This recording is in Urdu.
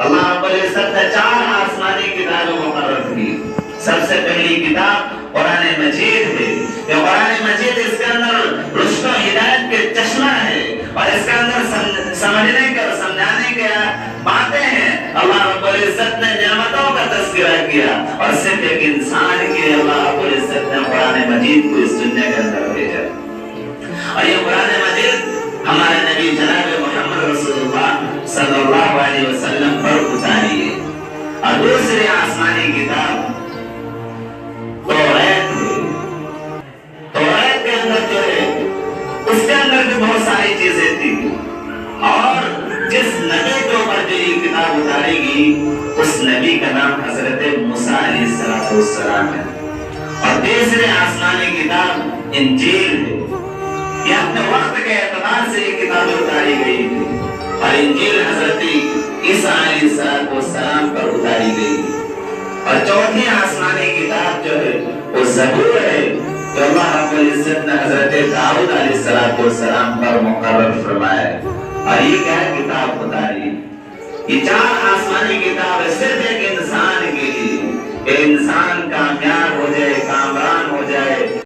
اللہ رب العزت نے 4 آسمانی کتابیں مقرر کی. سب سے پہلی کتاب قرآن مجید ہے. یہ قرآن مجید اس کے اندر رشد و ہدایت کے چشمہ ہے اور اس کے اندر سمجھنے کے اور سمجھانے کے باتیں ہیں. اللہ رب العزت نے نعمتوں کا تذکرہ کیا اور صرف ایک انسان کے اللہ رب العزت نے قرآن مجید کو اس دنیا کے اندر بھیجا. اور یہ قرآن مجید ہمارے نبی جناب محمد رسول اللہ صلی اللہ علیہ وسلم پر اتاری ہے. اور دوسری آسمانی کتاب توریت ہے. توریت کے اندر جو ہے اس کے اندر بھی بہت ساری چیزیں تھی اور جس نبی کے اوپر جو یہ کتاب اتاری گئی اس نبی کا نام حضرت موسیٰ علیہ السلام ہے. اور تیسری آسمانی کتاب انجیل ہے. یہ اپنے وقت کے اعتبار سے یہ کتابیں اتاری گئی تھی اور انجیل حضرت عیسیٰ علیہ السلام پر اتاری گئی. اور چوتھی آسمانی کتاب جو ہے وہ زبور ہے جو اللہ رب العزت نے حضرت داؤد علیہ السلام پر مقرر فرمایا ہے. اور یہ کیا کتاب اتاری؟ یہ 4 آسمانی کتاب صرف ایک انسان کے لیے کہ انسان کامیاب